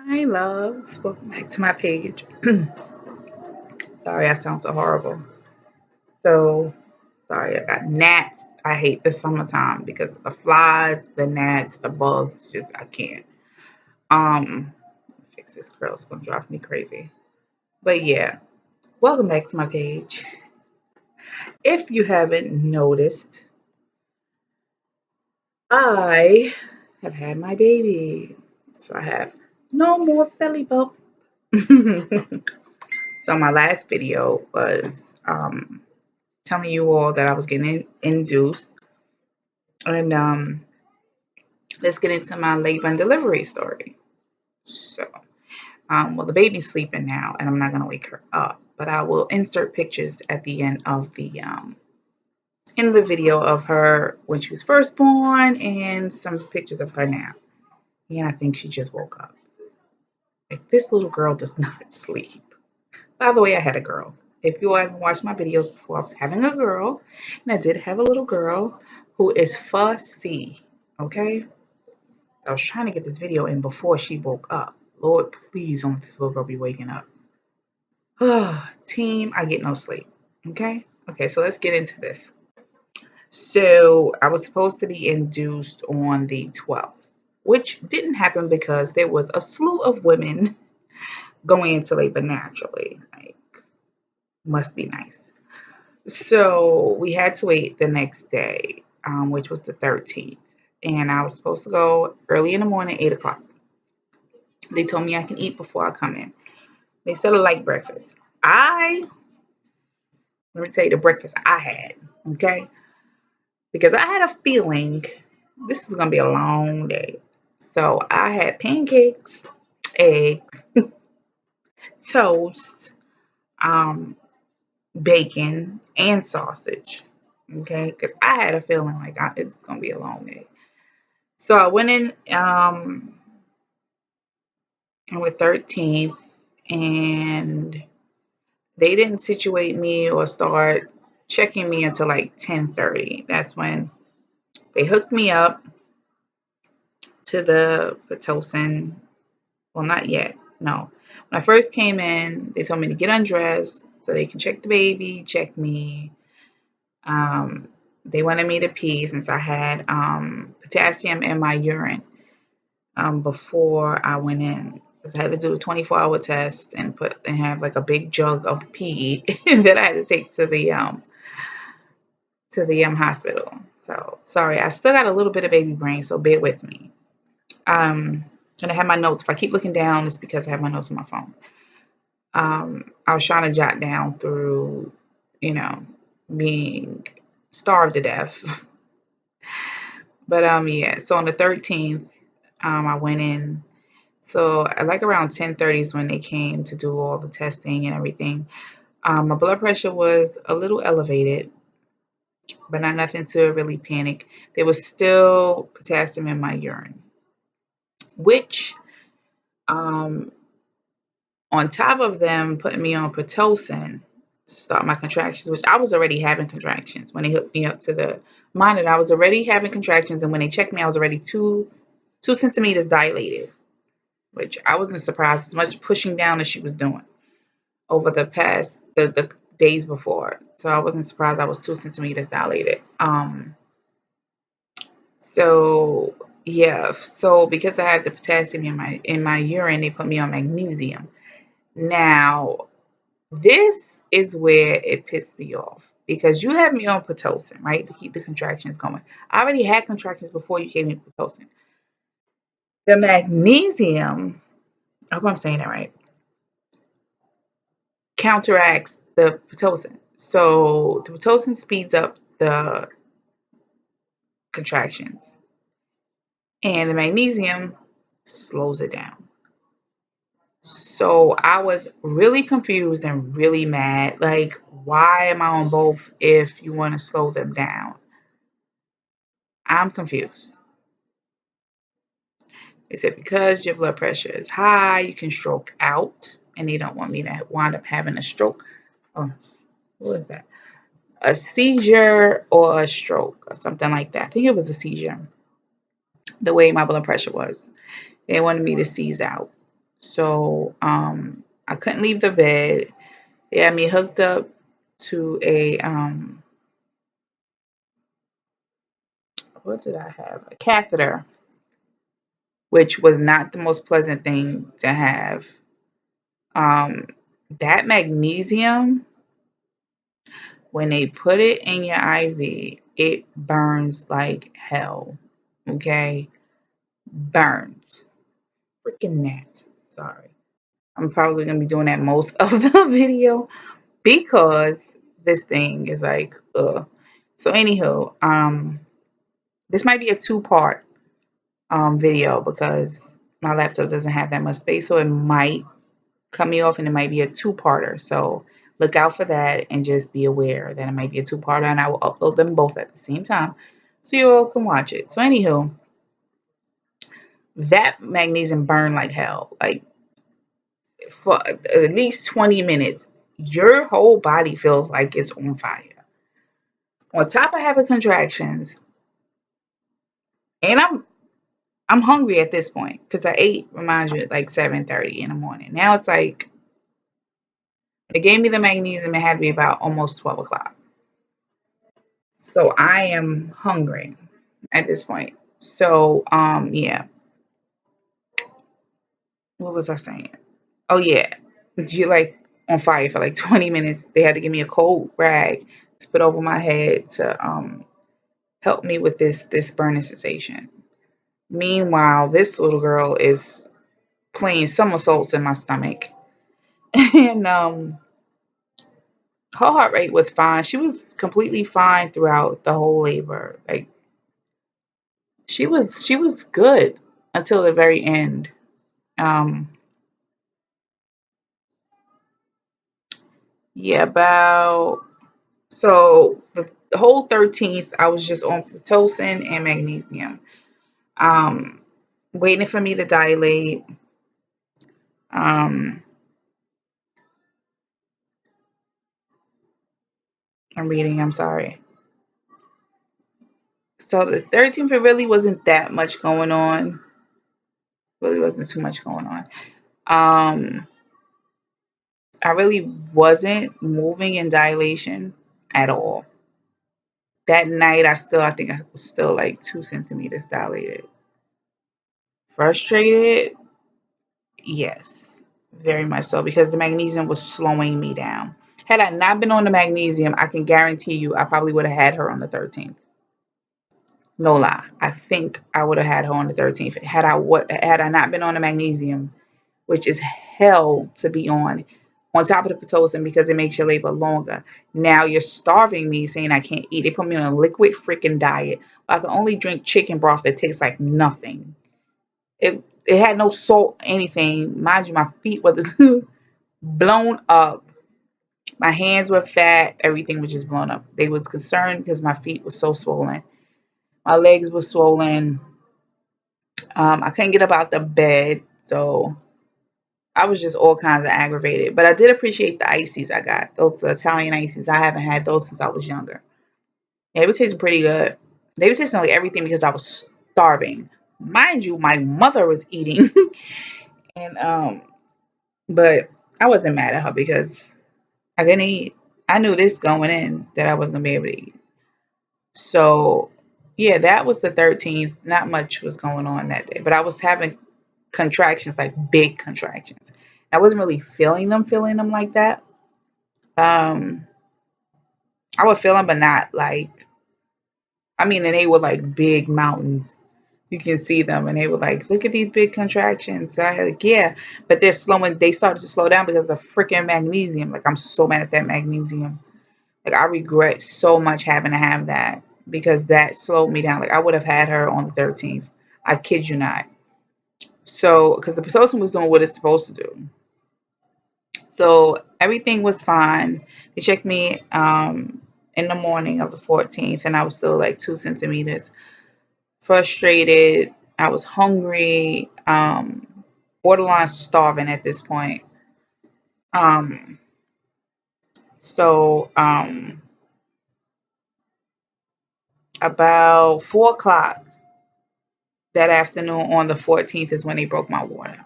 Hi, loves. Welcome back to my page. Sorry, I sound so horrible. So sorry, I got gnats. I hate the summertime because the flies, the gnats, the bugs. Just I can't. Um, fix this curl. It's gonna drive me crazy. But yeah, welcome back to my page. If you haven't noticed, I have had my baby, so I have no more belly bump. So my last video was telling you all that I was getting induced. And let's get into my labor and delivery story. So, well, the baby's sleeping now, and I'm not gonna wake her up, but I will insert pictures at the end of the video of her when she was first born, and some pictures of her now. And I think she just woke up. Like this little girl does not sleep. By the way, I had a girl. If you haven't watched my videos before, I was having a girl, and I did have a little girl who is fussy. Okay, I was trying to get this video in before she woke up. Lord, please don't let this little girl be waking up. Team, I get no sleep. Okay? Okay, so let's get into this. So I was supposed to be induced on the 12th, which didn't happen because there was a slew of women going into labor naturally. Like, must be nice. So we had to wait the next day, which was the 13th. And I was supposed to go early in the morning, 8 o'clock. They told me I can eat before I come in. They said a light breakfast. Let me tell you the breakfast I had, okay? Because I had a feeling this was going to be a long day. So I had pancakes, eggs, toast, um, bacon, and sausage, okay? Because I had a feeling like it's going to be a long day. So I went in on the 13th, and they didn't situate me or start checking me until like 10:30. That's when they hooked me up to the Pitocin. Well, not yet. No. When I first came in, they told me to get undressed so they can check the baby, check me. Um, they wanted me to pee since I had potassium in my urine before I went in. Because I had to do a 24-hour test and have like a big jug of pee that I had to take to the hospital. So sorry, I still got a little bit of baby brain, so bear with me. And I have my notes. If I keep looking down, it's because I have my notes on my phone. I was trying to jot down through, you know, being starved to death. But yeah. So on the 13th, I went in. So like around 10:30 is when they came to do all the testing and everything. My blood pressure was a little elevated, but not nothing to really panic. There was still potassium in my urine, which um, on top of them putting me on Pitocin to start my contractions, which I was already having contractions when they hooked me up to the monitor. I was already having contractions, and when they checked me, I was already two centimeters dilated, which I wasn't surprised as much pushing down as she was doing over the days before. So I wasn't surprised I was 2 centimeters dilated. So yeah, so because I had the potassium in my urine, they put me on magnesium. Now, this is where it pissed me off because you have me on Pitocin, right, to keep the contractions going. I already had contractions before you gave me Pitocin. The magnesium, I hope I'm saying that right, counteracts the Pitocin. So the Pitocin speeds up the contractions, and the magnesium slows it down. So I was really confused and really mad. Like, why am I on both if you want to slow them down? I'm confused. They said because your blood pressure is high, you can stroke out, and they don't want me to wind up having a stroke. Oh, what is that? A seizure or a stroke or something like that. I think it was a seizure. The way my blood pressure was, they wanted me to seize out. So I couldn't leave the bed. They had me hooked up to a what did I have? A catheter, which was not the most pleasant thing to have. Um, that magnesium, when they put it in your IV, it burns like hell. Okay? Burns. Freaking gnats. Sorry. I'm probably gonna be doing that most of the video because this thing is like, ugh. So anywho, this might be a two-part video because my laptop doesn't have that much space, so it might cut me off and it might be a two-parter. So look out for that and just be aware that it might be a two-parter, and I will upload them both at the same time so you all can watch it. So anywho, that magnesium burned like hell. Like for at least 20 minutes, your whole body feels like it's on fire. On top of having contractions, and I'm hungry at this point because I ate, remind you, at like 7:30 in the morning. Now it's like they gave me the magnesium. It had to be about almost 12 o'clock. So I am hungry at this point. So yeah. What was I saying? Oh yeah. You like on fire for like 20 minutes. They had to give me a cold rag to put over my head to help me with this burning sensation. Meanwhile, this little girl is playing somersaults in my stomach. And her heart rate was fine. She was completely fine throughout the whole labor. Like she was good until the very end. Um yeah, about so the whole 13th I was just on Pitocin and magnesium. Um Waiting for me to dilate. Um I'm reading, I'm sorry. So the 13th, it really wasn't that much going on. Really wasn't too much going on. Um, I really wasn't moving in dilation at all. That night, I think I was still like 2 centimeters dilated. Frustrated, yes, very much so because the magnesium was slowing me down. Had I not been on the magnesium, I can guarantee you I probably would have had her on the 13th. No lie, I think I would have had her on the 13th had I not been on the magnesium, which is hell to be on top of the Pitocin because it makes your labor longer. Now you're starving me saying I can't eat. They put me on a liquid freaking diet. I can only drink chicken broth that tastes like nothing. It had no salt, anything. Mind you, my feet were blown up. My hands were fat. Everything was just blown up. They was concerned because my feet were so swollen. My legs were swollen. I couldn't get up out the bed. So I was just all kinds of aggravated. But I did appreciate the ices I got. Those the Italian ices. I haven't had those since I was younger. Yeah, it was tasting pretty good. They was tasting like everything because I was starving. Mind you, my mother was eating. And but I wasn't mad at her because I couldn't eat. I knew this going in that I wasn't gonna be able to eat. So yeah, that was the 13th. Not much was going on that day. But I was having contractions, like big contractions. I wasn't really feeling them like that. Um, I would feel them, but not like, I mean, and they were like big mountains. You can see them, and they were like, look at these big contractions. I like, yeah, but they started to slow down because of the freaking magnesium. Like, I'm so mad at that magnesium. Like, I regret so much having to have that because that slowed me down. Like, I would have had her on the 13th. I kid you not. So, because the Pitocin was doing what it's supposed to do. So everything was fine. They checked me in the morning of the 14th, and I was still like 2 centimeters. Frustrated. I was hungry, borderline starving at this point. Um, so about 4 o'clock that afternoon on the 14th is when they broke my water.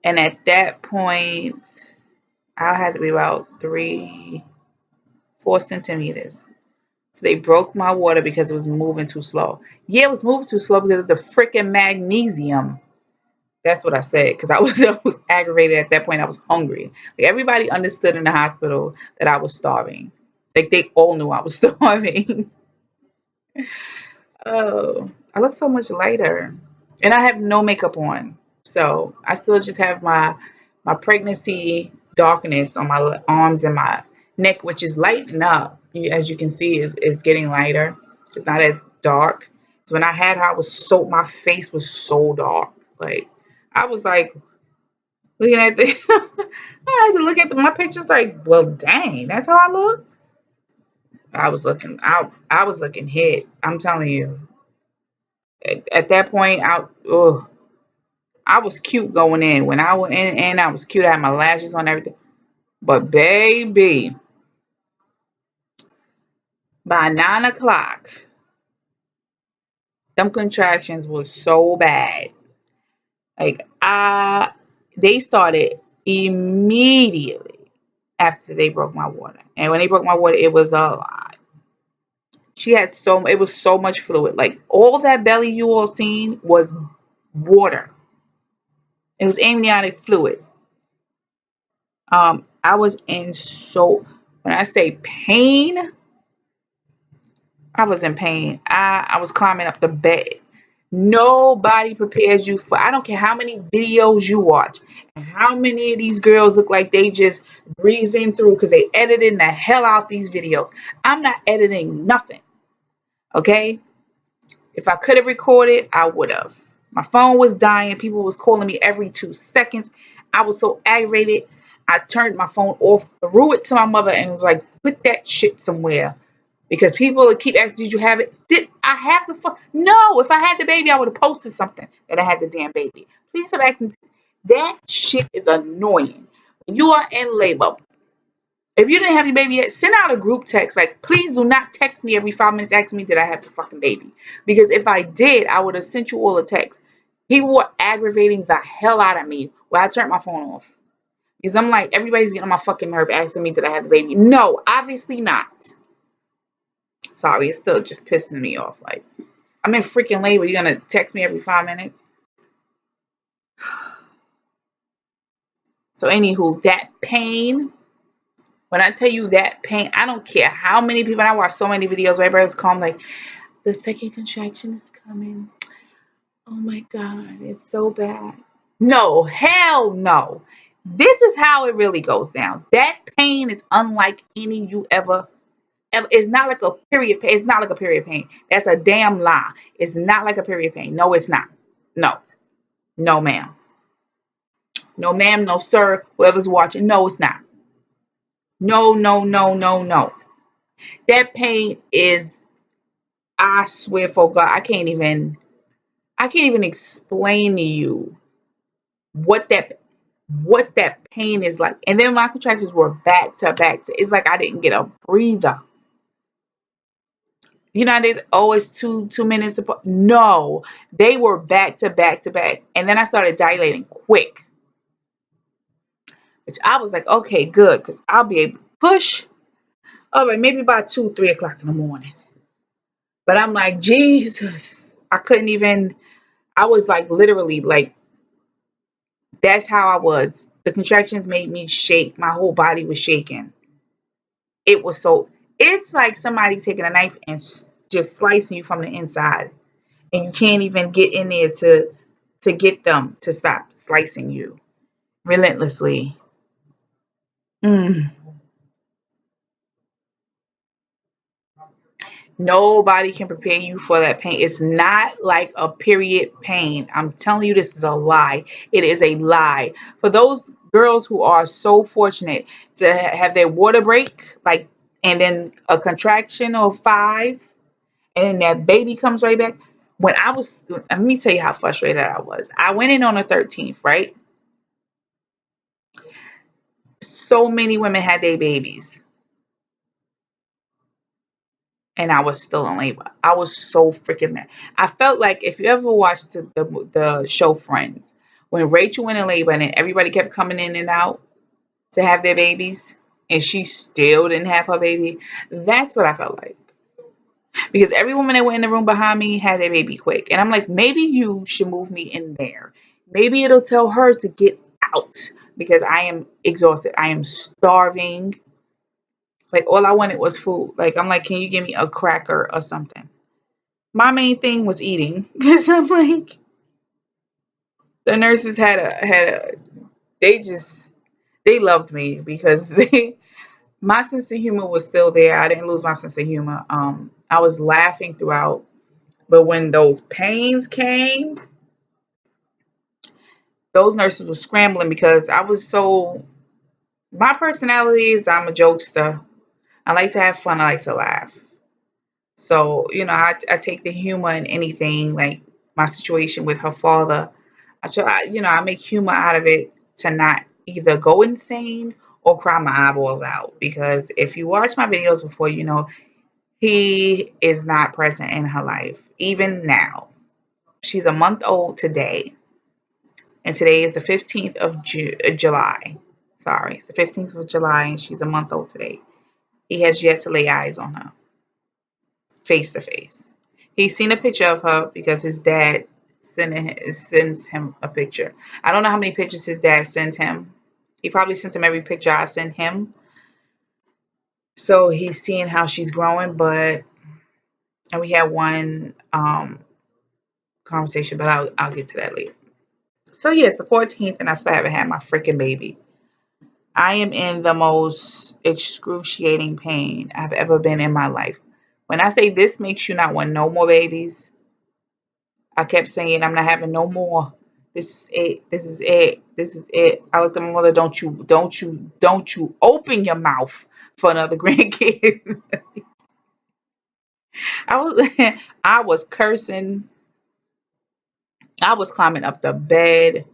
And at that point, I had to be about 4 centimeters. So they broke my water because it was moving too slow. Yeah, it was moving too slow because of the freaking magnesium. That's what I said because I was I was aggravated at that point. I was hungry. Like everybody understood in the hospital that I was starving. Like they all knew I was starving. Oh, I look so much lighter, and I have no makeup on, so I still just have my pregnancy darkness on my arms and my neck, which is lighting up. As you can see, is getting lighter. It's not as dark. So when I had her, I was so my face was so dark. Like I was like looking at the. I had to look at my pictures like, well, dang, that's how I look. I was looking hit. I'm telling you. At that point, I was cute going in. When I went in, I was cute. I had my lashes on, everything. But baby, by 9 o'clock, them contractions was so bad. Like they started immediately after they broke my water. And when they broke my water, it was a lot. It was so much fluid. Like all that belly you all seen was water. It was amniotic fluid. I was in so when I say pain, I was in pain. I was climbing up the bed. Nobody prepares you for I don't care how many videos you watch and how many of these girls look like they just breezing through because they edited the hell out these videos. I'm not editing nothing. Okay? If I could have recorded, I would have. My phone was dying. People was calling me every 2 seconds. I was so aggravated. I turned my phone off, threw it to my mother, and was like, "Put that shit somewhere." Because people would keep asking, "Did you have it?" Did I have the fuck? No. If I had the baby, I would have posted something that I had the damn baby. Please stop acting. That shit is annoying. When you are in labor, if you didn't have your baby yet, send out a group text. Like, please do not text me every 5 minutes asking me, did I have the fucking baby? Because if I did, I would have sent you all a text. People were aggravating the hell out of me when I turned my phone off. Because I'm like, everybody's getting on my fucking nerve asking me, did I have the baby? No, obviously not. Sorry, it's still just pissing me off. Like, I'm in freaking labor. You're going to text me every 5 minutes? So, anywho, that pain. When I tell you that pain, I don't care how many people. I watch so many videos where everybody's calm, like, the second contraction is coming. Oh my God, it's so bad. No, hell no. This is how it really goes down. That pain is unlike any you ever. It's not like a period pain. It's not like a period pain. That's a damn lie. It's not like a period pain. No, it's not. No, no, ma'am. No, ma'am. No, sir. Whoever's watching. No, it's not. No, no, no, no, no. That pain is, I swear for God, I can't even explain to you what that pain is like. And then my contractions were back to back. It's like I didn't get a breather. You know, there's always 2 minutes apart. No, they were back to back to back. And then I started dilating quick, which I was like, okay, good, because I'll be able to push. All right, maybe by 2, 3 o'clock in the morning. But I'm like, Jesus, I couldn't even. I was like, literally, like, that's how I was. The contractions made me shake. My whole body was shaking. It was so. It's like somebody taking a knife and just slicing you from the inside, and you can't even get in there to get them to stop slicing you relentlessly. Mm. Nobody can prepare you for that pain. It's not like a period pain. I'm telling you, this is a lie. It is a lie. For those girls who are so fortunate to have their water break, like, and then a contraction of 5, and then that baby comes right back. Let me tell you how frustrated I was. I went in on the 13th, right? So many women had their babies, and I was still in labor. I was so freaking mad. I felt like if you ever watched the show Friends, when Rachel went in labor and then everybody kept coming in and out to have their babies, and she still didn't have her baby. That's what I felt like. Because every woman that went in the room behind me had their baby quick. And I'm like, maybe you should move me in there. Maybe it'll tell her to get out because I am exhausted. I am starving. Like, all I wanted was food. Like, I'm like, can you give me a cracker or something? My main thing was eating because I'm like, the nurses they just, they loved me because my sense of humor was still there. I didn't lose my sense of humor. I was laughing throughout. But when those pains came, those nurses were scrambling because I was so. My personality is I'm a jokester. I like to have fun. I like to laugh. So, I take the humor in anything, like my situation with her father. I make humor out of it to not either go insane or cry my eyeballs out. Because if you watch my videos before, he is not present in her life, even now. She's a month old today. And today is the 15th of July. Sorry, it's the 15th of July, and she's a month old today. He has yet to lay eyes on her, face to face. He's seen a picture of her because his dad sends him a picture. I don't know how many pictures his dad sends him. He probably sent him every picture I sent him. So he's seeing how she's growing, and we had one conversation, but I'll get to that later. So yes, the 14th, and I still haven't had my freaking baby. I am in the most excruciating pain I've ever been in my life. When I say this makes you not want no more babies, I kept saying I'm not having no more. This is it. This is it. This is it. I looked at my mother. Don't you open your mouth for another grandkid. I was, I was cursing. I was climbing up the bed.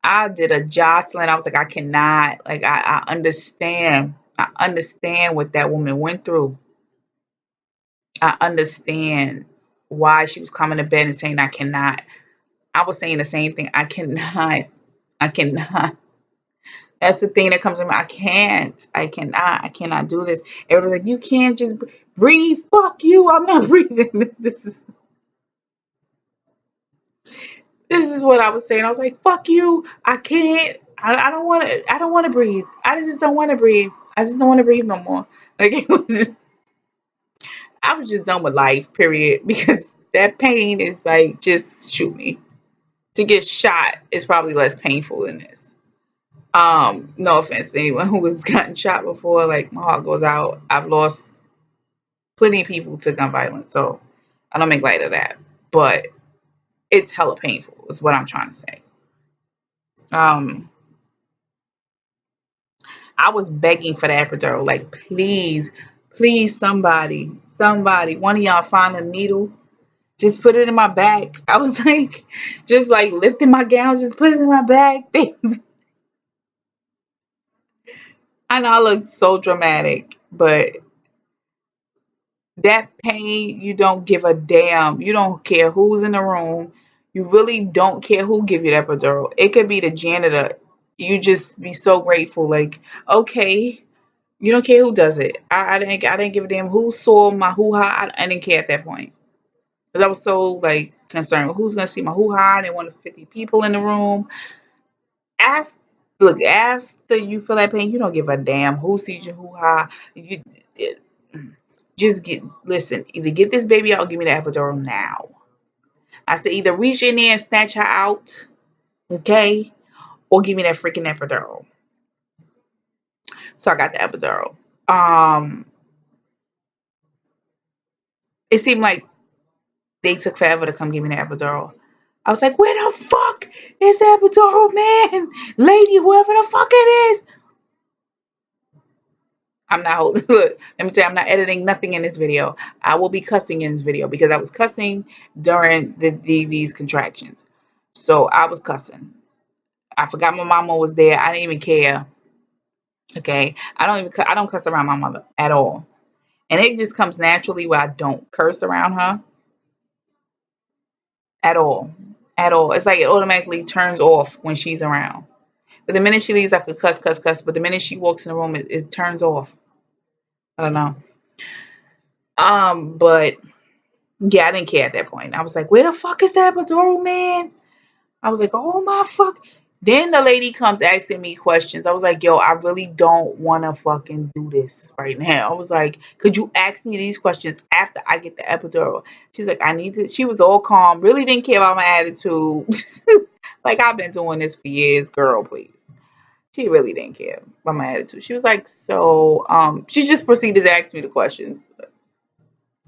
I did a Jocelyn. I was like, I cannot. Like, I understand. I understand what that woman went through. I understand why she was climbing to bed and saying, I cannot. I was saying the same thing. I cannot. I cannot. That's the thing that comes to me. I can't. I cannot. I cannot do this. Everybody's like, you can't just breathe. Fuck you. I'm not breathing. This is what I was saying. I was like, fuck you. I can't. I don't want to. I don't want to breathe. I just don't want to breathe. I just don't want to breathe no more. Like, I was just done with life. Period. Because that pain is like, just shoot me. To get shot is probably less painful than this. No offense to anyone who has gotten shot before. Like, my heart goes out. I've lost plenty of people to gun violence, so I don't make light of that. But it's hella painful, is what I'm trying to say. Um, I was begging for the epidural, like, please, please, somebody, one of y'all find a needle. Just put it in my back. I was like, just like lifting my gown, just put it in my back. I know I looked so dramatic, but that pain, you don't give a damn. You don't care who's in the room. You really don't care who give you that epidural. It could be the janitor. You just be so grateful. Like, okay, you don't care who does it. I didn't give a damn who saw my hoo ha. I didn't care at that point because I was so like concerned with who's gonna see my hoo ha. There wanted 50 people in the room. After after you feel that pain, you don't give a damn who sees your hoo ha. You just listen. Either get this baby out or give me the epidural now. I said either reach in there and snatch her out, okay, or give me that freaking epidural. So I got the epidural. Um, it seemed like they took forever to come give me the epidural. I was like, where the fuck is the epidural, man? Lady, whoever the fuck it is. I'm not holding. Look, let me tell you, I'm not editing nothing in this video. I will be cussing in this video because I was cussing during these contractions. So I was cussing. I forgot my mama was there. I didn't even care. Okay, I don't cuss around my mother at all, and it just comes naturally where I don't curse around her at all. at all. It's like it automatically turns off when she's around. But the minute she leaves, I could cuss, cuss, cuss. But the minute she walks in the room, it turns off. I don't know. But yeah, I didn't care at that point. I was like, where the fuck is that epidural man? I was like, oh my fuck. Then the lady comes asking me questions. I was like, yo, I really don't want to fucking do this right now. I was like, could you ask me these questions after I get the epidural? She's like, I need to. She was all calm, really didn't care about my attitude. Like, I've been doing this for years, girl, please. She really didn't care about my attitude. She was like, so, she just proceeded to ask me the questions,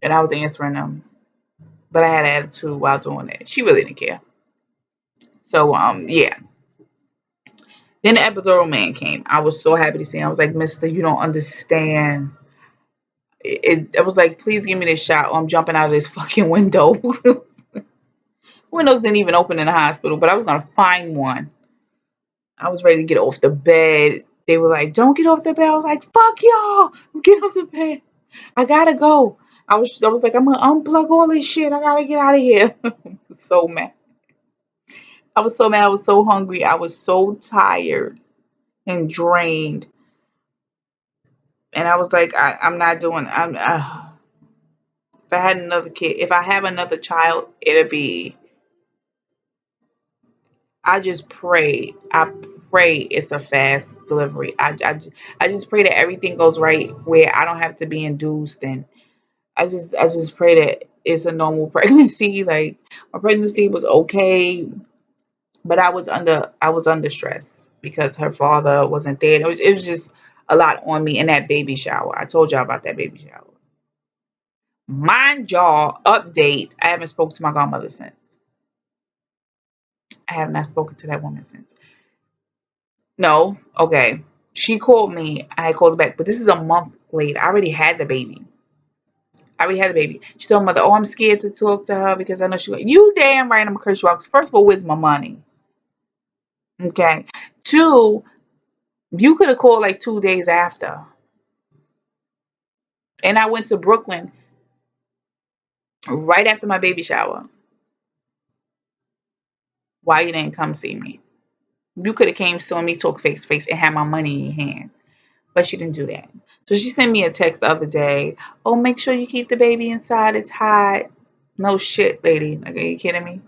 and I was answering them. But I had an attitude while doing it. She really didn't care. So, yeah. Then the epidural man came. I was so happy to see him. I was like, Mister, you don't understand. It was like, please give me this shot or I'm jumping out of this fucking window. Windows didn't even open in the hospital, but I was going to find one. I was ready to get off the bed. They were like, don't get off the bed. I was like, fuck y'all. Get off the bed. I got to go. I was like, I'm going to unplug all this shit. I got to get out of here. So mad. I was so mad. I was so hungry. I was so tired and drained. And I was like, I'm not doing. If I had another kid, if I have another child, it'll be. I just pray. I pray it's a fast delivery. I just pray that everything goes right where I don't have to be induced, and I just pray that it's a normal pregnancy. Like, my pregnancy was okay, but I was under stress because her father wasn't there. It was just a lot on me in that baby shower. I told y'all about that baby shower. Mind y'all, update. I haven't spoken to my godmother since. I have not spoken to that woman since. No, okay. She called me. I called her back, but this is a month later. I already had the baby. I already had the baby. She told mother, "Oh, I'm scared to talk to her because I know she." You damn right, I'm gonna curse you out. 'Cause first of all, where's my money? Okay. Two, you could have called like 2 days after, and I went to Brooklyn right after my baby shower. Why you didn't come see me? You could have came saw me talk face to face and had my money in your hand. But she didn't do that. So she sent me a text the other day. Oh, make sure you keep the baby inside. It's hot. No shit, lady. Like, are you kidding me?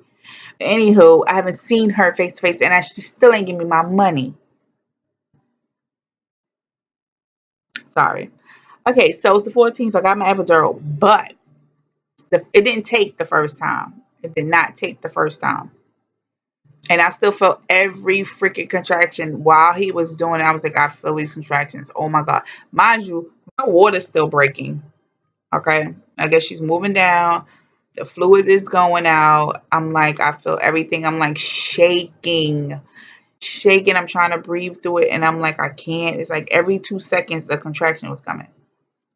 Anywho, I haven't seen her face to face, and she still ain't give me my money. Sorry. Okay, so it's the 14th. I got my epidural, but it didn't take the first time. It did not take the first time. And I still felt every freaking contraction while he was doing it. I was like, I feel these contractions. Oh my God. Mind you, my water's still breaking. Okay. I guess she's moving down. The fluid is going out. I'm like, I feel everything. I'm like shaking. Shaking. I'm trying to breathe through it. And I'm like, I can't. It's like every 2 seconds the contraction was coming.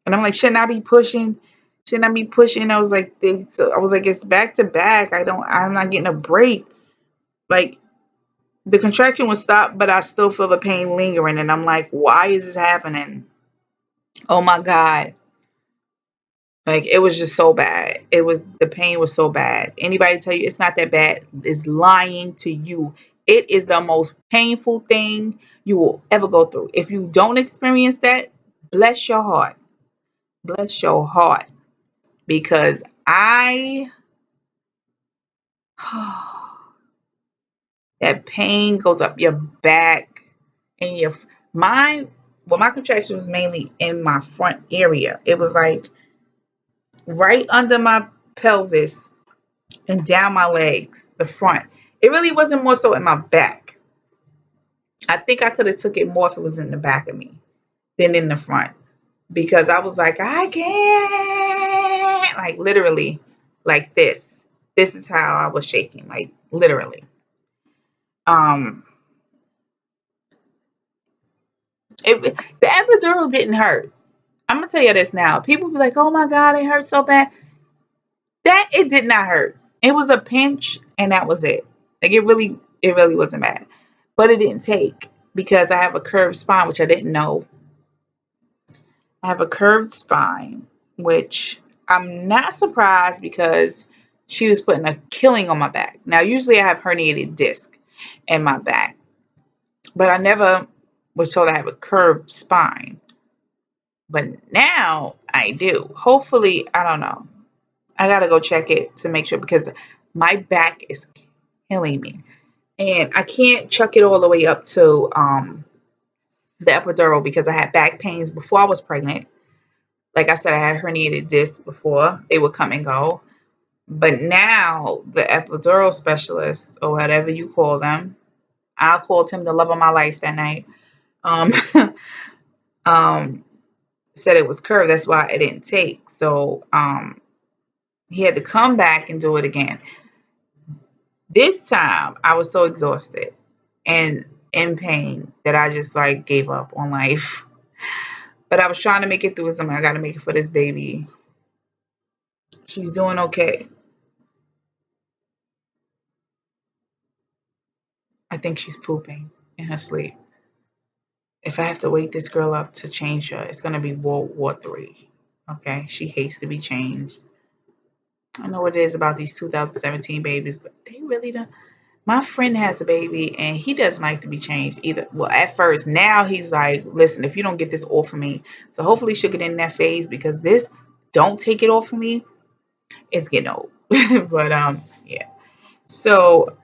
And I'm like, shouldn't I be pushing? Shouldn't I be pushing? I was like, it's back to back. I'm not getting a break. Like, the contraction was stopped, but I still feel the pain lingering. And I'm like, why is this happening? Oh my God. Like, it was just so bad. The pain was so bad. Anybody tell you it's not that bad is lying to you. It is the most painful thing you will ever go through. If you don't experience that, bless your heart. Bless your heart. Because that pain goes up your back and your mine. Well, my contraction was mainly in my front area. It was like right under my pelvis and down my legs, the front. It really wasn't more so in my back. I think I could have took it more if it was in the back of me than in the front. Because I was like, I can't. Like, literally, like this. This is how I was shaking. Like, literally. Um, the epidural didn't hurt. I'm gonna tell you this now. People be like, "Oh my God, it hurt so bad." That it did not hurt. It was a pinch, and that was it. Like, it really wasn't bad. But it didn't take because I have a curved spine, which I didn't know. I have a curved spine, which I'm not surprised because she was putting a killing on my back. Now, usually I have herniated disc in my back, but I never was told I have a curved spine. But now I do. Hopefully, I don't know. I gotta go check it to make sure because my back is killing me. And I can't chuck it all the way up to the epidural because I had back pains before I was pregnant. Like I said, I had herniated discs before. They would come and go. But now the epidural specialist or whatever you call them, I called him the love of my life that night. Um, um, said it was curved. That's why it didn't take. So he had to come back and do it again. This time I was so exhausted and in pain that I just like gave up on life. But I was trying to make it through something. I got to make it for this baby. She's doing okay. I think she's pooping in her sleep. If I have to wake this girl up to change her, it's gonna be World War III. Okay, she hates to be changed. I know what it is about these 2017 babies, but they really don't. My friend has a baby and he doesn't like to be changed either. Well, at first, now he's like, listen, if you don't get this off of me, so hopefully she'll get in that phase because this, don't take it off of me, it's getting old. But yeah. So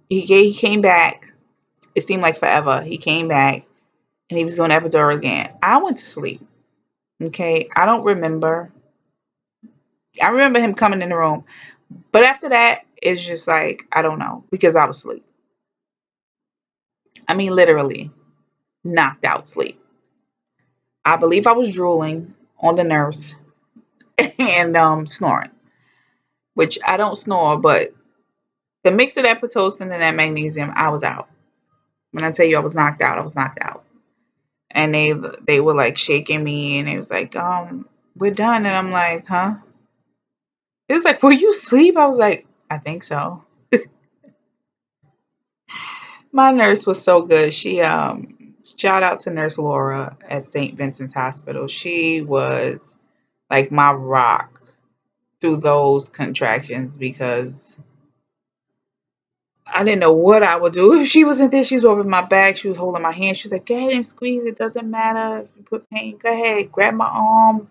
he came back. It seemed like forever. He came back and he was doing epidural again. I went to sleep. Okay, I don't remember. I remember him coming in the room, but after that, it's just like I don't know because I was asleep. I mean, literally knocked out sleep. I believe I was drooling on the nurse and snoring, which I don't snore, but the mix of that pitocin and that magnesium, I was out. When I tell you I was knocked out, I was knocked out. And they were like shaking me, and it was like, we're done, and I'm like, huh? It was like, were you asleep? I was like, I think so. My nurse was so good. She shout out to Nurse Laura at St. Vincent's Hospital. She was like my rock through those contractions because I didn't know what I would do if she wasn't there. She was over my back. She was holding my hand. She was like, go ahead and squeeze. It doesn't matter if you put pain. Go ahead, grab my arm.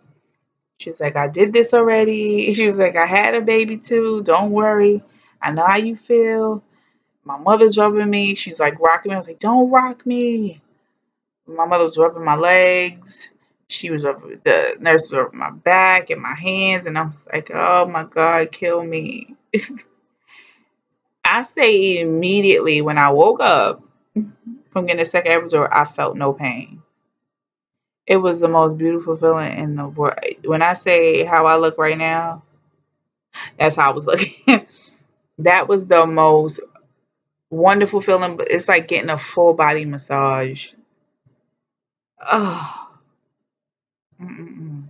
She was like, I did this already. She was like, I had a baby too. Don't worry. I know how you feel. My mother's rubbing me. She's like rocking me. I was like, don't rock me. My mother was rubbing my legs. She was rubbing, the nurse was rubbing my back and my hands. And I was like, oh my God, kill me. I say immediately when I woke up from getting a second episode, I felt no pain. It was the most beautiful feeling in the world. When I say how I look right now, that's how I was looking. That was the most wonderful feeling. But it's like getting a full body massage. Oh, mm-mm.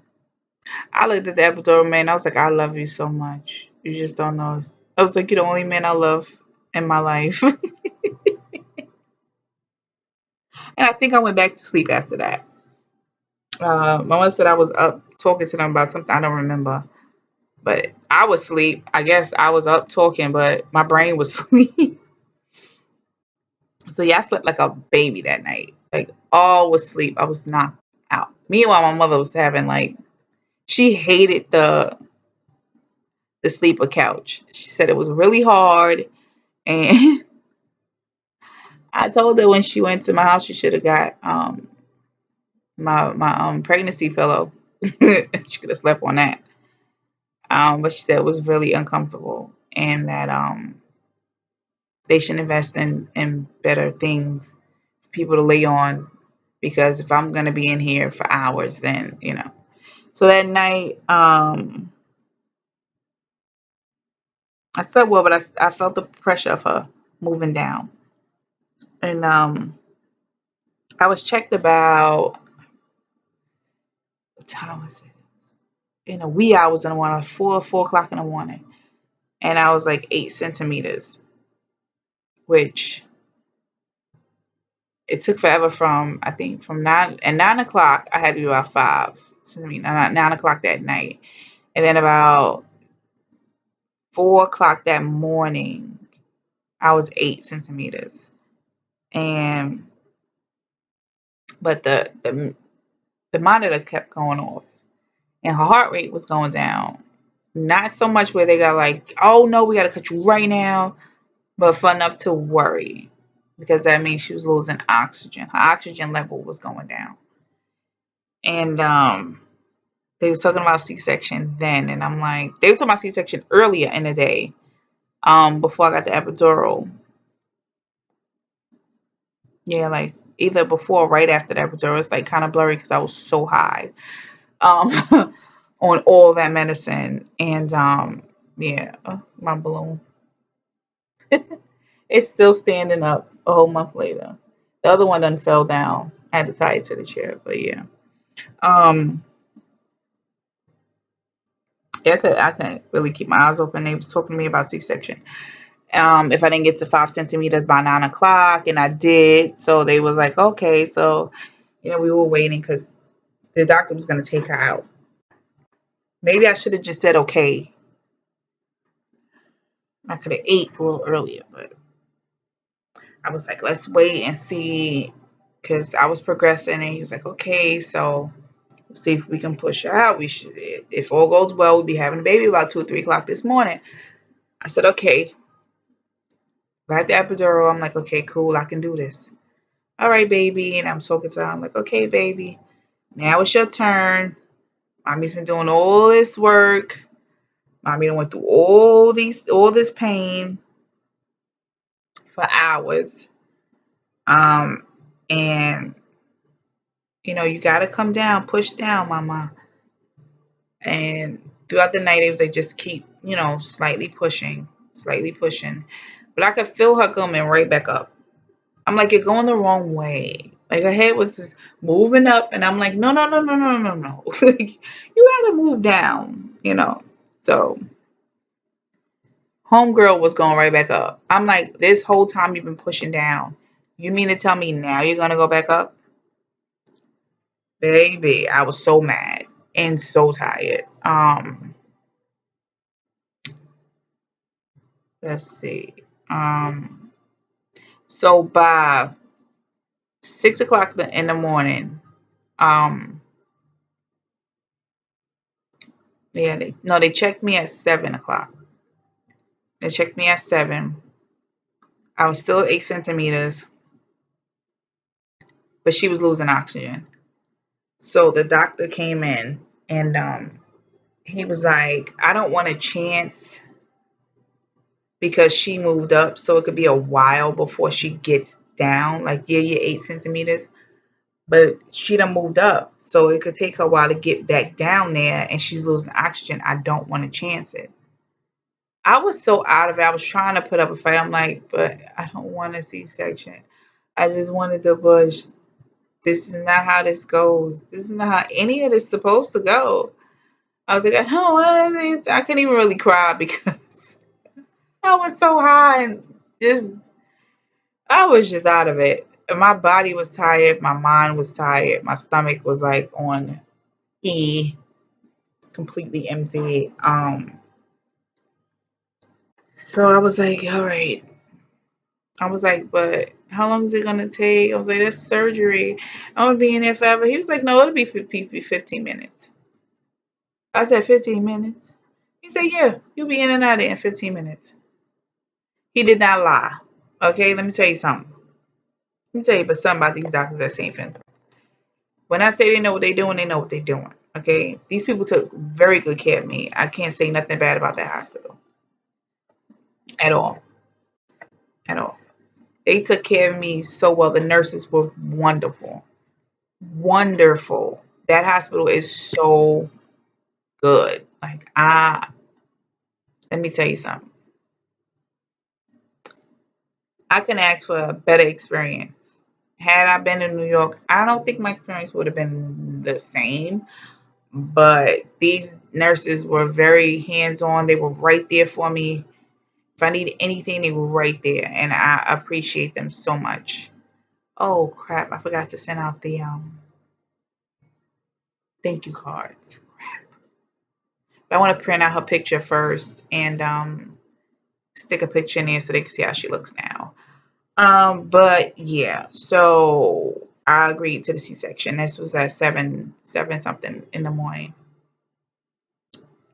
I looked at the episode, man. I was like, I love you so much. You just don't know. I was like, you're the only man I love in my life. And I think I went back to sleep after that. My mother said I was up talking to them about something I don't remember. But I was asleep. I guess I was up talking, but my brain was asleep. So yeah, I slept like a baby that night. Like all was sleep. I was knocked out. Meanwhile, my mother was having like she hated the sleeper couch. She said it was really hard, and I told her when she went to my house she should have got my pregnancy pillow. She could have slept on that. But she said it was really uncomfortable, and that they should invest in better things for people to lay on because if I'm gonna be in here for hours, then you know. So that night, I slept well, but I felt the pressure of her moving down, and I was checked about what time was it? In the wee hours in the morning, like 4 o'clock in the morning, and I was like 8 centimeters, which it took forever from I think from 9 o'clock I had to be about 5 centimeters 9 o'clock that night, and then about 4 o'clock that morning, I was 8 centimeters. And but the monitor kept going off and her heart rate was going down. Not so much where they got like, oh no, we gotta cut you right now, but for enough to worry. Because that means she was losing oxygen. Her oxygen level was going down. And they was talking about C-section then, and I'm like, they were talking about C-section earlier in the day, before I got the epidural. Yeah, like either before or right after the epidural. It's like kind of blurry because I was so high, um, on all that medicine, and yeah, my balloon. It's still standing up a whole month later. The other one done fell down. I had to tie it to the chair, but yeah. Um, yeah, I couldn't really keep my eyes open. They was talking to me about C-section. If I didn't get to 5 centimeters by 9 o'clock, and I did, so they was like, okay, so we were waiting because the doctor was gonna take her out. Maybe I should have just said okay. I could have ate a little earlier, but I was like, let's wait and see, because I was progressing, and he was like, okay, so we'll see if we can push her out. We should, if all goes well, we'll be having a baby about 2 or 3 o'clock this morning. I said, okay. Got the epidural. I'm like, okay, cool, I can do this. All right, baby. And I'm talking to her. I'm like, okay, baby, now it's your turn. Mommy's been doing all this work. Mommy done went through all this pain for hours. Um, and you gotta come down, push down, mama. And throughout the night, it was like just keep, slightly pushing, slightly pushing. But I could feel her coming right back up. I'm like, you're going the wrong way. Like her head was just moving up, and I'm like, no, no, no, no, no, no, no. Like you gotta move down. So homegirl was going right back up. I'm like, this whole time you've been pushing down. You mean to tell me now you're gonna go back up? Baby, I was so mad and so tired. Let's see. Um, so by 6 o'clock in the morning, um, yeah, they checked me at 7 o'clock. They checked me at 7. I was still 8 centimeters, but she was losing oxygen. So the doctor came in, and he was like, I don't want a chance because she moved up, so it could be a while before she gets down. Like, yeah, you're 8 centimeters, but she done moved up, so it could take her a while to get back down there, and she's losing oxygen. I don't want to chance it. I was so out of it. I was trying to put up a fight. I'm like, but I don't want a C-section. I just wanted to push. This is not how this goes. This is not how any of this is supposed to go. I was like, I don't want it. I couldn't even really cry because I was so high and just, I was just out of it. My body was tired. My mind was tired. My stomach was like on E, completely empty. So I was like, all right. I was like, but how long is it gonna take? I was like, that's surgery. I'm gonna be in there forever. He was like, no, it'll be 15 minutes. I said, 15 minutes? He said, yeah, you'll be in and out of there in 15 minutes. He did not lie. Okay, let me tell you something. Let me tell you but something about these doctors at St. Vincent. When I say they know what they're doing, they know what they're doing. Okay, these people took very good care of me. I can't say nothing bad about that hospital at all. At all. They took care of me so well. The nurses were wonderful. Wonderful. That hospital is so good. Like, let me tell you something. I can ask for a better experience. Had I been in New York, I don't think my experience would have been the same. But these nurses were very hands on. They were right there for me. If I needed anything, they were right there. And I appreciate them so much. Oh crap, I forgot to send out the thank you cards. Crap. I want to print out her picture first and stick a picture in there so they can see how she looks now. But yeah, so I agreed to the C-section. This was at seven something in the morning.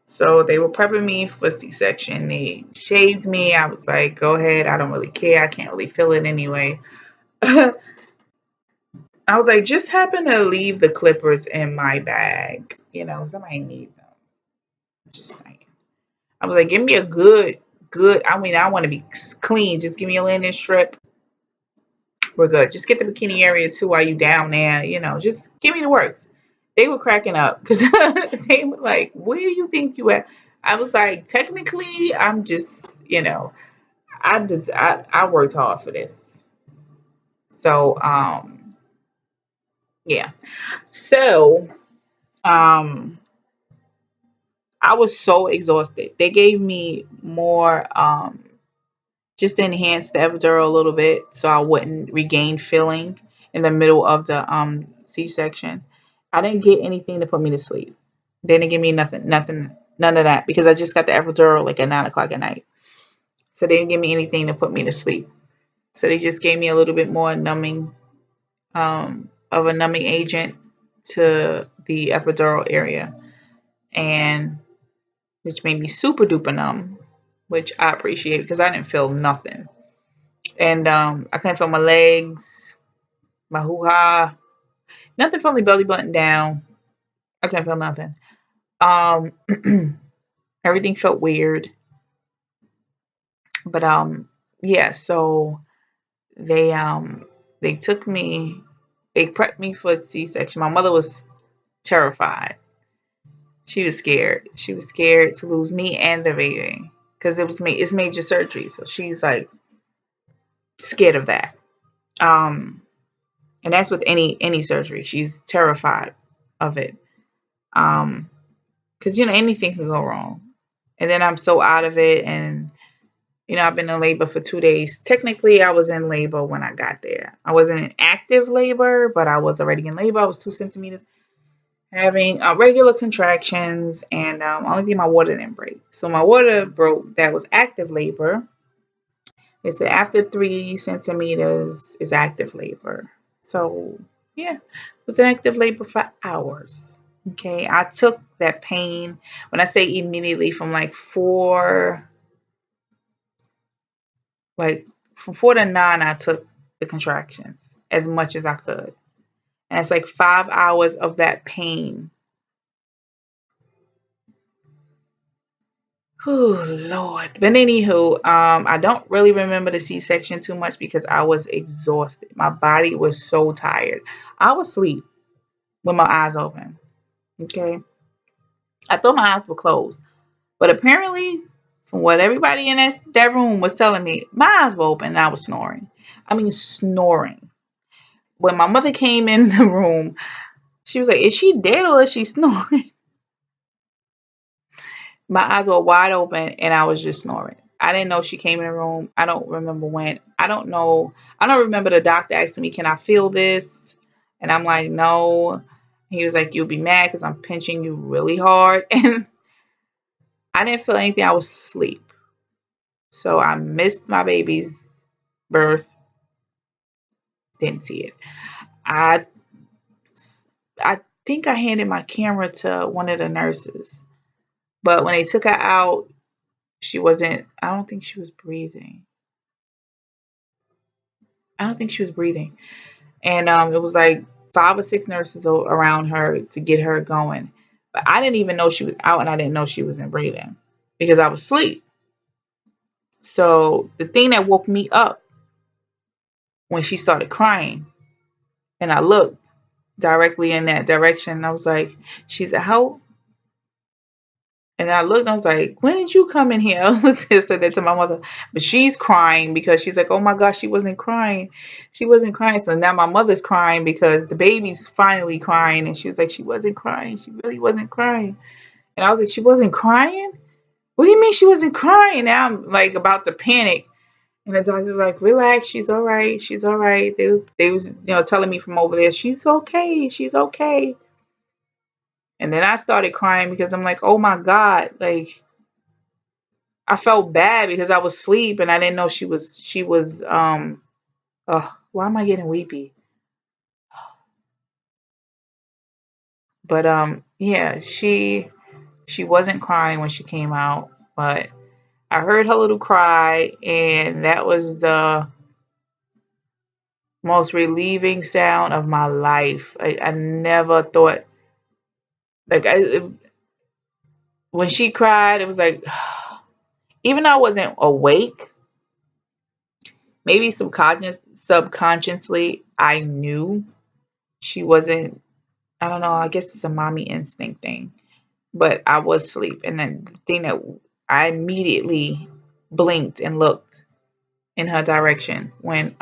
So they were prepping me for C-section. They shaved me. I was like, go ahead. I don't really care. I can't really feel it anyway. I was like, just happen to leave the clippers in my bag. You know, somebody need them. Just saying. I was like, give me a good. I mean, I want to be clean. Just give me a linen strip. We're good. Just get the bikini area too while you down there. You know, just give me the works. They were cracking up because they were like, where do you think you at? I was like, technically, I'm just, I worked hard for this. So, yeah. So, um, I was so exhausted. They gave me more, just to enhance the epidural a little bit so I wouldn't regain feeling in the middle of the C-section. I didn't get anything to put me to sleep. They didn't give me nothing, none of that because I just got the epidural like at 9 o'clock at night. So they didn't give me anything to put me to sleep. So they just gave me a little bit more numbing, of a numbing agent to the epidural area, and which made me super duper numb, which I appreciate because I didn't feel nothing. And I couldn't feel my legs, my hoo ha, nothing from the belly button down. I couldn't feel nothing. Um, everything felt weird, but yeah. So they they took me, they prepped me for a C-section. My mother was terrified. She was scared. She was scared to lose me and the baby because it's major surgery. So she's like scared of that. Um, and that's with any surgery. She's terrified of it. Because anything can go wrong. And then I'm so out of it, and I've been in labor for 2 days. Technically, I was in labor when I got there. I wasn't in active labor, but I was already in labor. I was 2 centimeters, having regular contractions, and only thing, my water didn't break. So my water broke. That was active labor. They said after 3 centimeters is active labor. So yeah, it was in active labor for hours. Okay, I took that pain. When I say immediately, from like from 4 to 9, I took the contractions as much as I could, and it's like 5 hours of that pain. Oh Lord. But anywho, I don't really remember the C-section too much because I was exhausted. My body was so tired. I was asleep with my eyes open. Okay. I thought my eyes were closed. But apparently, from what everybody in that room was telling me, my eyes were open and I was snoring. I mean snoring. When my mother came in the room, she was like, is she dead or is she snoring? My eyes were wide open and I was just snoring. I didn't know she came in the room. I don't remember when. I don't know. I don't remember the doctor asking me, can I feel this? And I'm like, no. He was like, you'll be mad because I'm pinching you really hard. And I didn't feel anything. I was asleep. So I missed my baby's birth. Didn't see it. I I think I handed my camera to one of the nurses. But when they took her out, she wasn't, I don't think she was breathing. I don't think she was breathing. And it was like 5 or 6 nurses around her to get her going. But I didn't even know she was out, and I didn't know she wasn't breathing because I was asleep. So the thing that woke me up when she started crying, and I looked directly in that direction, I was like, she's out. And I looked, and I was like, when did you come in here? I looked and said that to my mother. But she's crying because she's like, oh my gosh, she wasn't crying. She wasn't crying. So now my mother's crying because the baby's finally crying. And she was like, she wasn't crying. She really wasn't crying. And I was like, she wasn't crying? What do you mean she wasn't crying? Now I'm like about to panic. And the doctor's like, relax, she's all right. She's all right. They was telling me from over there, she's okay. She's okay. And then I started crying because I'm like, oh my God, like I felt bad because I was asleep and I didn't know she was why am I getting weepy? But yeah, she wasn't crying when she came out, but I heard her little cry and that was the most relieving sound of my life. I never thought like when she cried, it was like even though I wasn't awake, maybe subconsciously I knew she wasn't. I don't know. I guess it's a mommy instinct thing, but I was asleep, and then the thing that I immediately blinked and looked in her direction when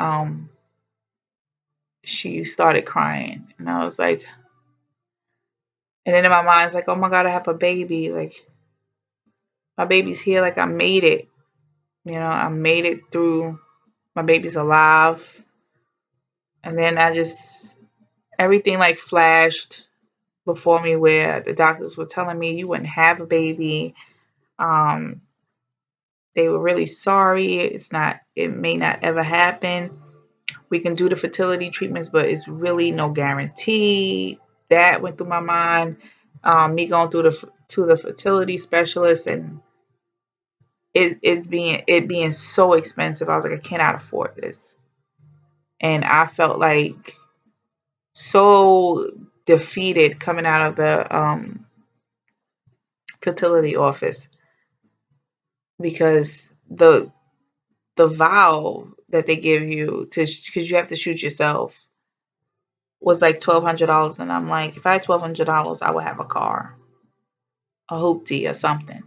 she started crying, and I was like, and then in my mind, it's like, oh my God, I have a baby. Like my baby's here. Like I made it. You know, I made it through. My baby's alive. And then I just everything like flashed before me where the doctors were telling me you wouldn't have a baby. Um, they were really sorry. It may not ever happen. We can do the fertility treatments, but it's really no guarantee. That went through my mind. Me going through the fertility specialist and it being so expensive. I was like, I cannot afford this. And I felt like so defeated coming out of the fertility office because the valve that they give you to because you have to shoot yourself was like $1,200, and I'm like, if I had $1,200, I would have a car, a hoopty, or something.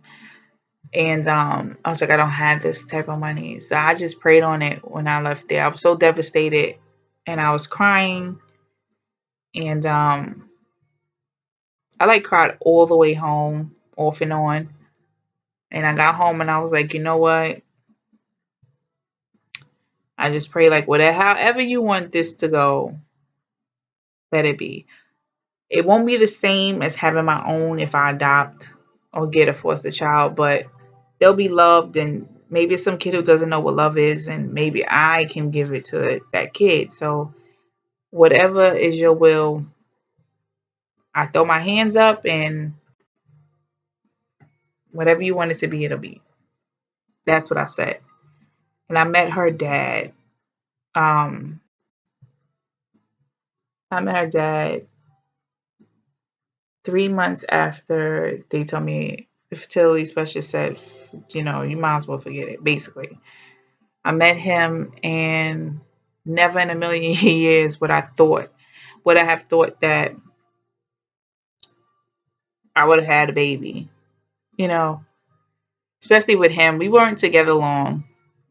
And I was like, I don't have this type of money, so I just prayed on it when I left there. I was so devastated, and I was crying, and I like cried all the way home, off and on. And I got home and I was like, you know what? I just pray like whatever, however you want this to go, let it be. It won't be the same as having my own if I adopt or get a foster child, but they'll be loved and maybe it's some kid who doesn't know what love is and maybe I can give it to that kid. So whatever is your will, I throw my hands up and whatever you want it to be, it'll be. That's what I said. And I met her dad. Um, I met her dad 3 months after they told me the fertility specialist said, you know, you might as well forget it, basically. I met him and never in a million years would I have thought that I would have had a baby, you know, especially with him. We weren't together long.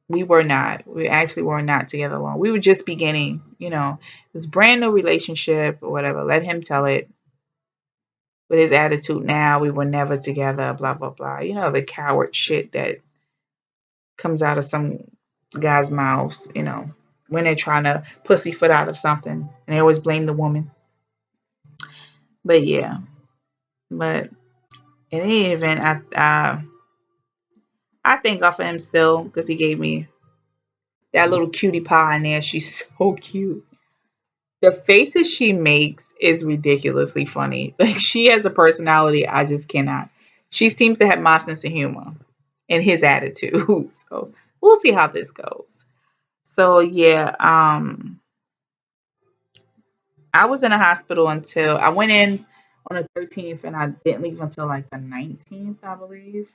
We were not. We actually were not together long. We were just beginning, you know, it was a brand new relationship or whatever. Let him tell it. With his attitude now, we were never together, blah, blah, blah. You know, the coward shit that comes out of some guys' mouths, you know, when they're trying to pussyfoot out of something. And they always blame the woman. But yeah, but in any event, I thank God for him still because he gave me that little cutie pie in there. She's so cute. The faces she makes is ridiculously funny. Like she has a personality I just cannot. She seems to have my sense of humor and his attitude. So we'll see how this goes. So yeah, I was in a hospital until I went in on the 13th and I didn't leave until like the 19th, I believe.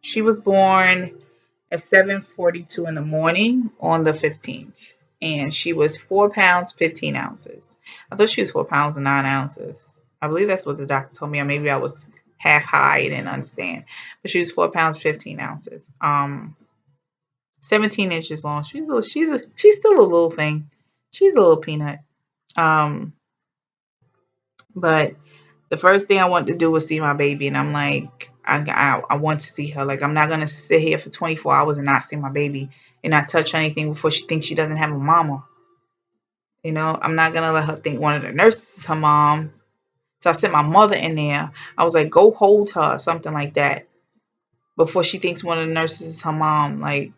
She was born at 7:42 in the morning on the 15th, and she was 4 pounds 15 ounces. I thought she was 4 pounds and 9 ounces. I believe that's what the doctor told me, or maybe I was half high and didn't understand. But she was 4 pounds 15 ounces. 17 inches long. She's still a little thing. She's a little peanut. Um, but the first thing I wanted to do was see my baby, and I'm like, I want to see her. Like, I'm not gonna sit here for 24 hours and not see my baby and not touch anything before she thinks she doesn't have a mama. You know, I'm not gonna let her think one of the nurses is her mom. So I sent my mother in there. I was like, go hold her, something like that, before she thinks one of the nurses is her mom. Like,